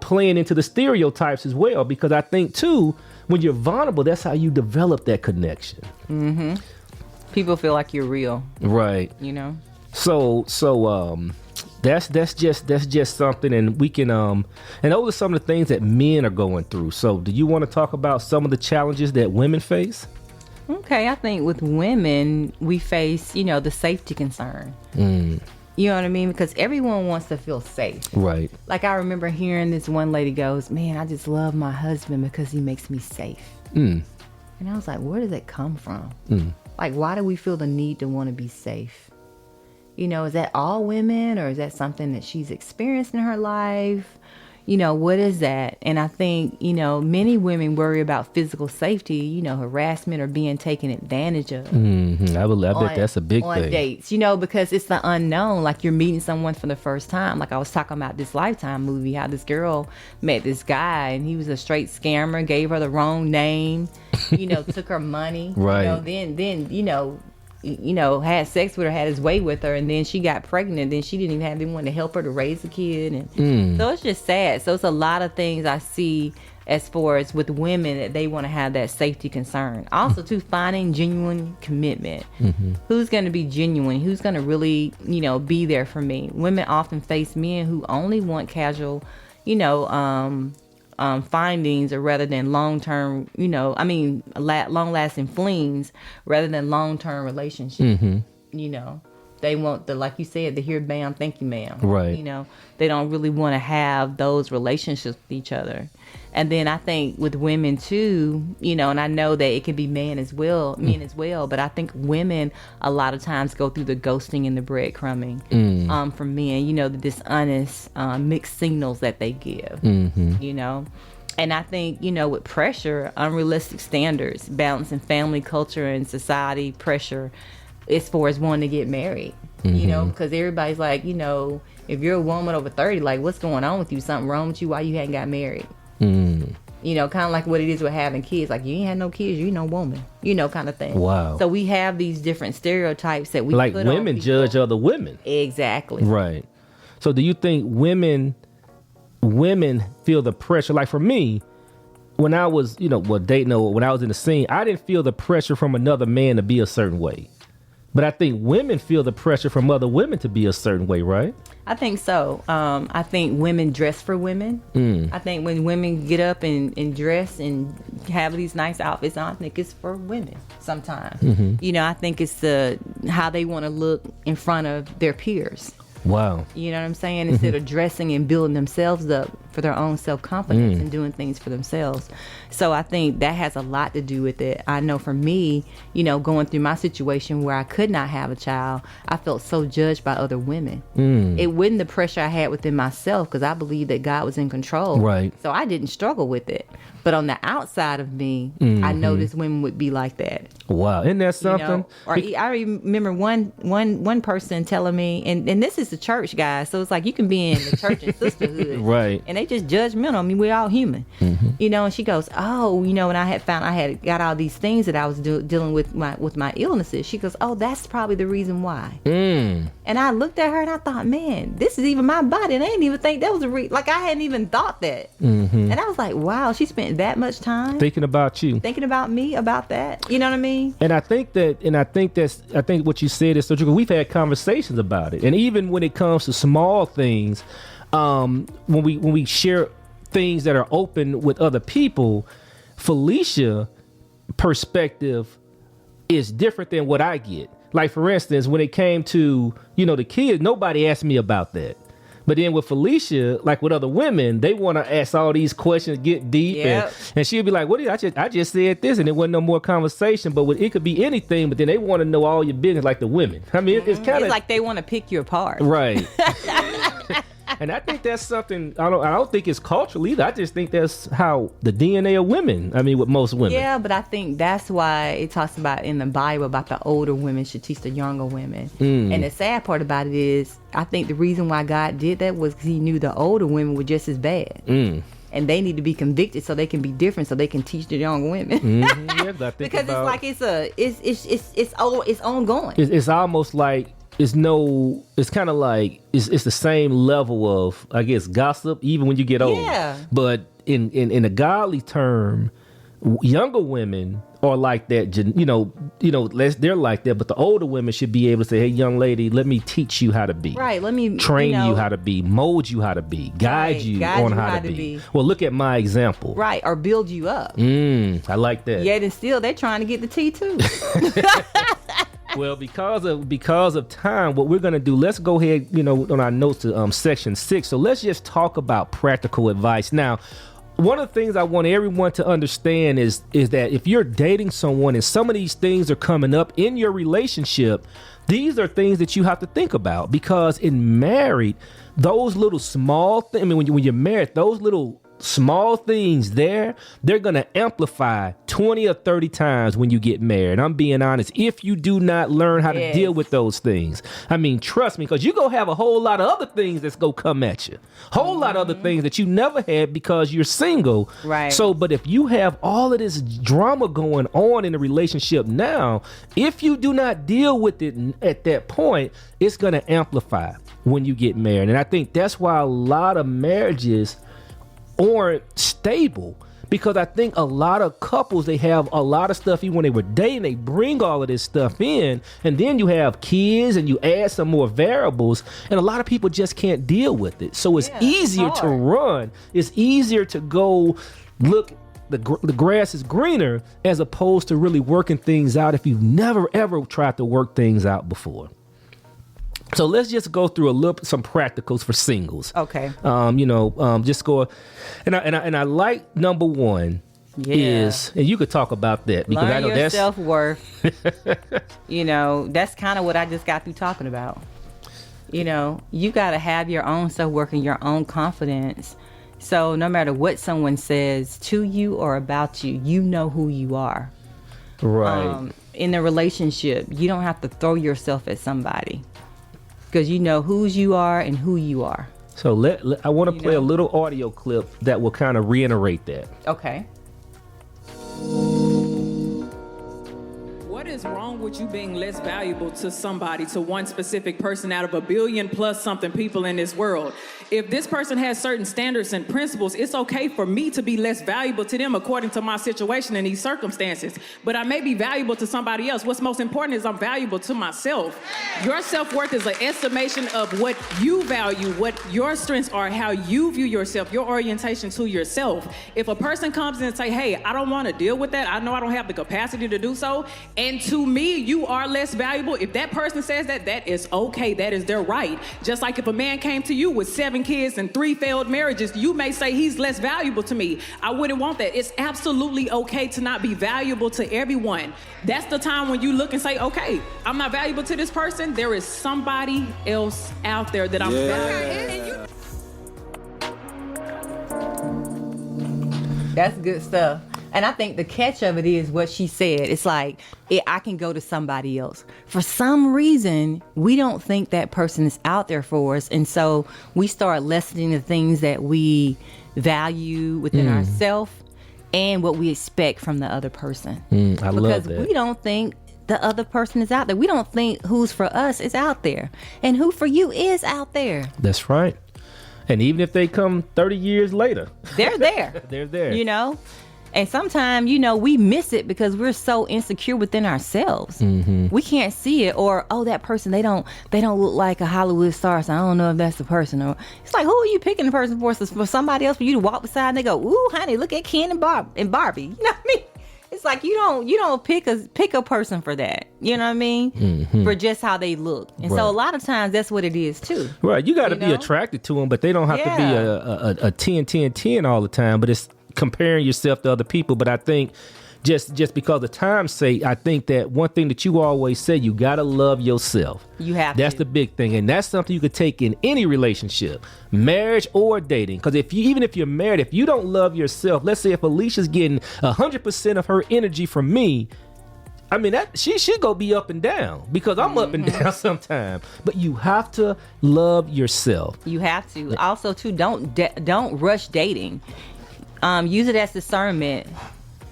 playing into the stereotypes as well. Because I think, too, when you're vulnerable, that's how you develop that connection. Mm-hmm. People feel like you're real. Right. So that's just something, and we can and those are some of the things that men are going through. So do you want to talk about some of the challenges that women face? Okay, I think with women, we face, the safety concern. You know what I mean? Because everyone wants to feel safe. Right. Like I remember hearing this one lady goes, man, I just love my husband because he makes me safe. And I was like, where does that come from? Like, why do we feel the need to want to be safe? Is that all women, or is that something that she's experienced in her life? What is that? And I think, many women worry about physical safety, harassment or being taken advantage of. I bet that's a big on thing. On dates, because it's the unknown. Like you're meeting someone for the first time. Like I was talking about this Lifetime movie, how this girl met this guy and he was a straight scammer, gave her the wrong name, took her money. Right. Then had sex with her, had his way with her, and then she got pregnant. Then she didn't even have anyone to help her to raise a kid, and so it's just sad. So it's a lot of things I see as far as with women that they want to have that safety concern. Also, to finding genuine commitment. Who's going to be genuine? Who's going to really, be there for me? Women often face men who only want casual, findings, or rather than long-term, long-lasting flings, rather than long-term relationships. They want like you said, to hear bam, thank you, ma'am. Right. You know, they don't really want to have those relationships with each other. And then I think with women too, you know, and I know that it can be men as well, but I think women a lot of times go through the ghosting and the breadcrumbing from men, you know, the dishonest mixed signals that they give, you know. And I think, you know, with pressure, unrealistic standards, balancing family, culture, and society pressure as far as wanting to get married, you know, because everybody's like, you know, if you're a woman over 30, like, what's going on with you? Something wrong with you? Why you hadn't got married? You know, kind of like what it is with having kids. Like, you ain't had no kids, you ain't no woman, you know, kind of thing. Wow. So we have these different stereotypes that we like put on women people. judge other women. Exactly. Right. So do you think women feel the pressure? Like for me, when I was, you know, dating or when I was in the scene, I didn't feel the pressure from another man to be a certain way. But I think women feel the pressure from other women to be a certain way, right? I think so. I think women dress for women. I think when women get up and dress and have these nice outfits on, I think it's for women sometimes. You know, I think it's how they want to look in front of their peers. Wow. You know what I'm saying? Instead of dressing and building themselves up for their own self-confidence and doing things for themselves. So I think that has a lot to do with it. I know for me, you know, going through my situation where I could not have a child, I felt so judged by other women. It wasn't the pressure I had within myself because I believed that God was in control. Right. So I didn't struggle with it. But on the outside of me, I noticed women would be like that. Wow. Isn't that something? You know? Or I remember one person telling me, and this is the church, guys, so it's like you can be in the church and sisterhood. Right. And they just judgmental. I mean, we're all human. You know, and she goes, oh, you know, and I had got all these things that I was dealing with my illnesses. She goes, oh, that's probably the reason why. And I looked at her and I thought, man, this is even my body. And I didn't even think that was like I hadn't even thought that. And I was like, wow, she spent that much time thinking about you, thinking about me, about that. You know what I mean? And I think what you said is so true. We've had conversations about it, and even when it comes to small things, when we share things that are open with other people, Felicia perspective is different than what I get. Like for instance, when it came to, you know, the kids, nobody asked me about that. But then with Felicia, like with other women, they want to ask all these questions, get deep, and she'll be like, "What did I just said this?" And there wasn't no more conversation. But it could be anything. But then they want to know all your business, like the women. I mean, it's kind of like they want to pick you apart, right? And I think that's something I don't think it's cultural either. I just think that's how the DNA of women. I mean, with most women. Yeah, but I think that's why it talks about in the Bible about the older women should teach the younger women. And the sad part about it is, I think the reason why God did that was because He knew the older women were just as bad. And they need to be convicted so they can be different, so they can teach the younger women. Because it's like it's ongoing. It's almost like. It's kind of like it's the same level of, I guess, gossip even when you get old. Yeah. But in a godly term, younger women are like that. You know, they're like that. But the older women should be able to say, "Hey, young lady, let me teach you how to be. Right. Let me train you how to be, mold you how to be, guide you on how to be. Well, look at my example. Right. Or build you up. I like that. Yet and still, they're trying to get the tea too. Well, because of time, what we're going to do, let's go ahead, you know, on our notes to section 6. So let's just talk about practical advice. Now, one of the things I want everyone to understand is that if you're dating someone and some of these things are coming up in your relationship, these are things that you have to think about, because in married, those little small things, I mean, when you're married, those little small things they're going to amplify 20 or 30 times when you get married. I'm being honest. If you do not learn how to deal with those things, I mean, trust me, because you're going to have a whole lot of other things that's going to come at you. Whole lot of other things that you never had because you're single. Right. So, but if you have all of this drama going on in a relationship now, if you do not deal with it at that point, it's going to amplify when you get married. And I think that's why a lot of marriages aren't stable, because I think a lot of couples, they have a lot of stuff even when they were dating, they bring all of this stuff in, and then you have kids and you add some more variables, and a lot of people just can't deal with it. So it's easier to run. It's easier to go look, the grass is greener, as opposed to really working things out if you've never ever tried to work things out before. So let's just go through some practicals for singles. Okay. Just go, and I like number one is, and you could talk about that because learn I know your that's self-worth. That's kind of what I just got through talking about. You got to have your own self-worth and your own confidence. So no matter what someone says to you or about you, you know who you are. Right. In a relationship, you don't have to throw yourself at somebody because you know whose you are and who you are. So I want to play a little audio clip that will kind of reiterate that. Okay. What is wrong with you being less valuable to somebody, to one specific person out of a billion plus something people in this world? If this person has certain standards and principles, it's okay for me to be less valuable to them according to my situation and these circumstances. But I may be valuable to somebody else. What's most important is I'm valuable to myself. Your self-worth is an estimation of what you value, what your strengths are, how you view yourself, your orientation to yourself. If a person comes in and say, hey, I don't want to deal with that, I know I don't have the capacity to do so, and to me, you are less valuable. If that person says that, that is okay. That is their right. Just like if a man came to you with 7 kids and 3 failed marriages, you may say he's less valuable to me. I wouldn't want that. It's absolutely okay to not be valuable to everyone. That's the time when you look and say, okay, I'm not valuable to this person. There is somebody else out there that I'm valuable. That's good stuff. And I think the catch of it is what she said. It's like, I can go to somebody else. For some reason, we don't think that person is out there for us. And so we start lessening the things that we value within ourselves and what we expect from the other person. I love that. Because we don't think the other person is out there. We don't think who's for us is out there. And who for you is out there. That's right. And even if they come 30 years later. They're there. They're there. And sometimes, we miss it because we're so insecure within ourselves. We can't see it. Or, that person, they don't look like a Hollywood star, so I don't know if that's the person. Or it's like, who are you picking the person for? So for somebody else for you to walk beside and they go, ooh, honey, look at Ken and Barbie. You know what I mean? It's like you don't pick a person for that. You know what I mean? For just how they look. And so a lot of times that's what it is too. Right. You got to be attracted to them, but they don't have to be a 10-10-10 all the time. But it's comparing yourself to other people. But I think just because of time's sake, I think that one thing that you always say, you got to love yourself. You have That's the big thing. And that's something you could take in any relationship, marriage or dating. Because even if you're married, if you don't love yourself, let's say if Alicia's getting 100% of her energy from me, I mean, that she should go be up and down because I'm up and down sometimes. But you have to love yourself. You have to. Also, too, don't rush dating. Use it as discernment,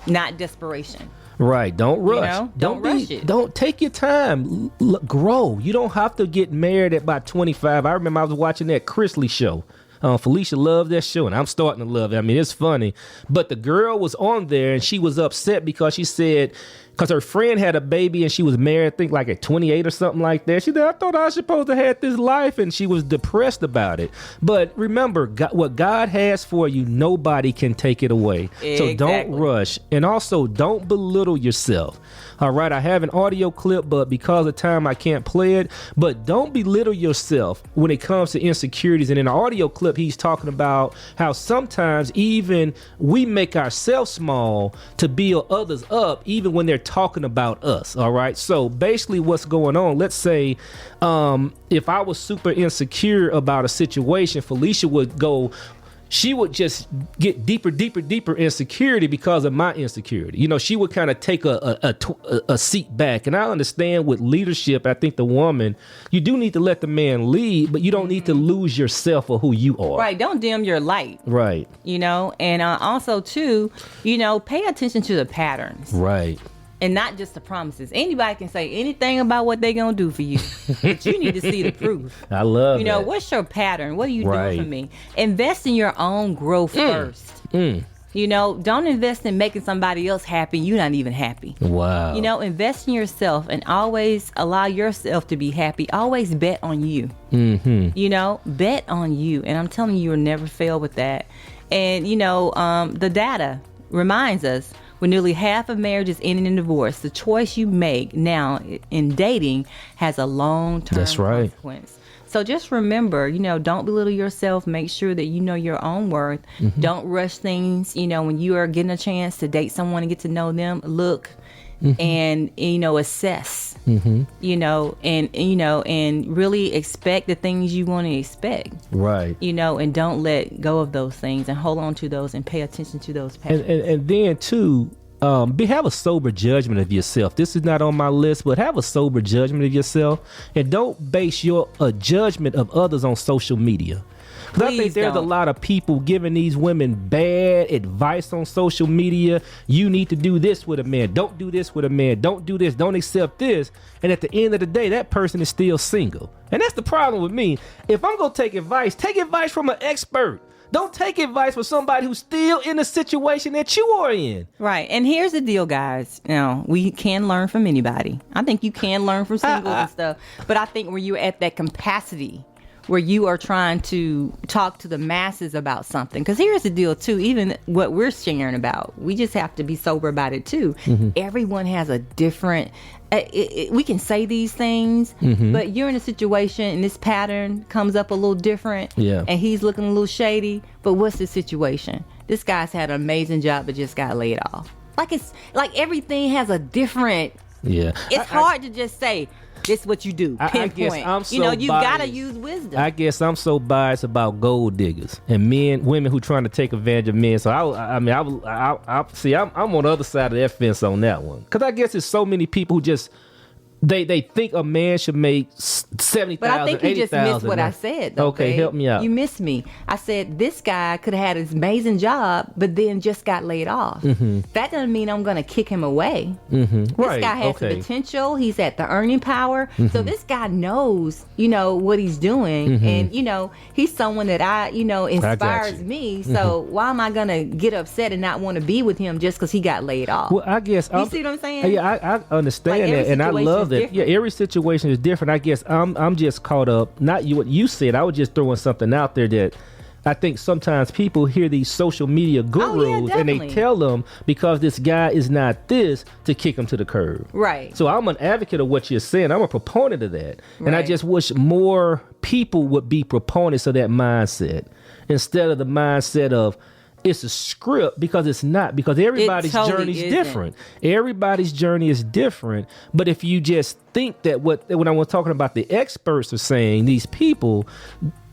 not desperation. Right. Don't rush. Don't rush it. Don't take your time. Grow. You don't have to get married at about 25. I remember I was watching that Chrisley show. Felicia loved that show, and I'm starting to love it. I mean, it's funny. But the girl was on there, and she was upset because she said, because her friend had a baby, and she was married, I think, like at 28 or something like that. She said, I thought I was supposed to have this life, and she was depressed about it. But remember, what God has for you, nobody can take it away. Exactly. So don't rush. And also, don't belittle yourself. All right, I have an audio clip, but because of time, I can't play it. But don't belittle yourself when it comes to insecurities. And in the audio clip, he's talking about how sometimes even we make ourselves small to build others up, even when they're talking about us. All right, so basically what's going on, let's say if I was super insecure about a situation, Felicia would go, she would just get deeper insecurity because of my insecurity. She would kind of take a seat back. And I understand with leadership, I think the woman, you do need to let the man lead, but you don't need to lose yourself or who you are. Right. Don't dim your light. Right. And also too, pay attention to the patterns. Right. And not just the promises. Anybody can say anything about what they're going to do for you. But you need to see the proof. I love that. What's your pattern? What are you doing for me? Invest in your own growth first. Don't invest in making somebody else happy. You're not even happy. Wow. Invest in yourself and always allow yourself to be happy. Always bet on you. Bet on you. And I'm telling you, you'll never fail with that. And, the data reminds us, With nearly half of marriages ending in divorce, the choice you make now in dating has a long-term consequence. So just remember, don't belittle yourself. Make sure that you know your own worth. Don't rush things. When you are getting a chance to date someone and get to know them, look and, assess, and really expect the things you want to expect. Right. And don't let go of those things and hold on to those and pay attention to those patterns. And then, too, have a sober judgment of yourself. This is not on my list, but have a sober judgment of yourself, and don't base your judgment of others on social media. Because I think there's a lot of people giving these women bad advice on social media. You need to do this with a man. Don't do this with a man. Don't do this. Don't accept this. And at the end of the day, that person is still single. And that's the problem with me. If I'm going to take advice from an expert. Don't take advice from somebody who's still in the situation that you are in. Right. And here's the deal, guys. We can learn from anybody. I think you can learn from singles and stuff. But I think when you're at that capacity where you are trying to talk to the masses about something. Because here's the deal, too. Even what we're sharing about, we just have to be sober about it, too. Everyone has a different... we can say these things, but you're in a situation and this pattern comes up a little different, and he's looking a little shady. But what's the situation? This guy's had an amazing job but just got laid off. It's like everything has a different... Yeah. It's hard to just say, this is what you do. Pinpoint. I guess I'm so you gotta use wisdom. I guess I'm so biased about gold diggers and women who trying to take advantage of men. So I'm on the other side of that fence on that one. Because I guess there's so many people who just they think a man should make $70,000, but I think you just missed what I said, though. Okay, babe. help me out. You missed me. I said this guy could have had an amazing job, but then just got laid off. That doesn't mean I'm going to kick him away. This guy has the potential. He's at the earning power. So this guy knows, what he's doing, and he's someone that inspires me. So why am I going to get upset and not want to be with him just because he got laid off? Well, I guess you see what I'm saying? Yeah, I understand that, and I love that. Yeah, every situation is different. I guess I'm just caught up. Not what you said. I was just throwing something out there that I think sometimes people hear these social media gurus and they tell them because this guy is not this to kick him to the curb. Right. So I'm an advocate of what you're saying. I'm a proponent of that. And I just wish more people would be proponents of that mindset instead of the mindset of it's a script, because it's not, because everybody's journey is different. Everybody's journey is different. But if you just think that when I was talking about the experts are saying, these people,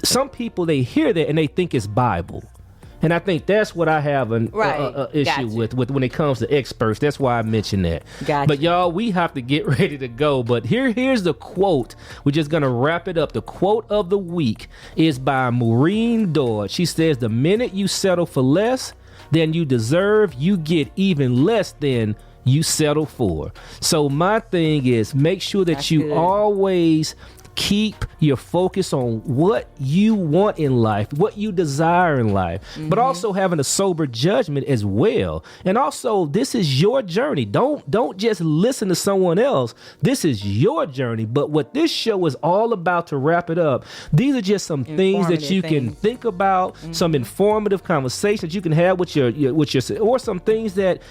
some people, they hear that and they think it's Bible. And I think that's what I have an issue with when it comes to experts. That's why I mentioned that. Gotcha. But y'all, we have to get ready to go. But here's the quote. We're just going to wrap it up. The quote of the week is by Maureen Dodge. She says, the minute you settle for less than you deserve, you get even less than you settle for. So my thing is, make sure that you always keep your focus on what you want in life, what you desire in life, but also having a sober judgment as well. And also, this is your journey. Don't just listen to someone else. This is your journey. But what this show is all about, to wrap it up, these are just some things that you can think about, some informative conversations you can have with your or some things that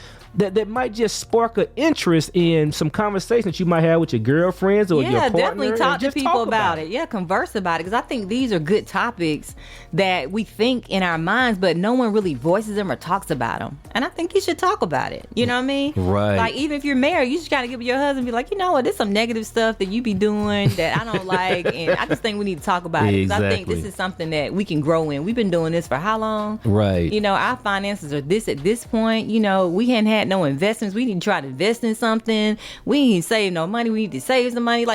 might just spark an interest in some conversations you might have with your girlfriends or your partner. Yeah, definitely talk to people about it. Yeah, converse about it, because I think these are good topics that we think in our minds, but no one really voices them or talks about them. And I think you should talk about it. You know what I mean? Right. Like, even if you're married, you just got to give your husband, be like, you know what, there's some negative stuff that you be doing that I don't like, and I just think we need to talk about it, because I think this is something that we can grow in. We've been doing this for how long? Right. Our finances are this at this point. We hadn't had no investments. We need to try to invest in something. We ain't save no money. We need to save some money.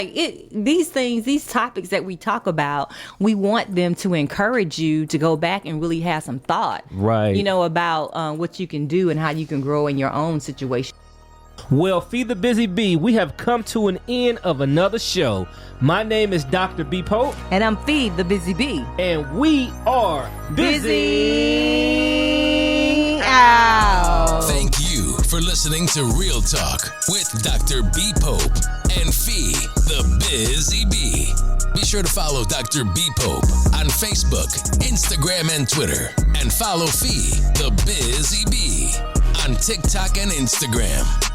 These things, these topics that we talk about, we want them to encourage you to go back and really have some thought, right? About what you can do and how you can grow in your own situation. Well, Feed the Busy Bee, we have come to an end of another show. My name is Dr. B. Pope. And I'm Feed the Busy Bee. And we are Busy Out. Thank you for listening to Real Talk with Dr. B. Pope and Fee the Busy Bee. Be sure to follow Dr. B. Pope on Facebook, Instagram, and Twitter. And follow Fee the Busy Bee on TikTok and Instagram.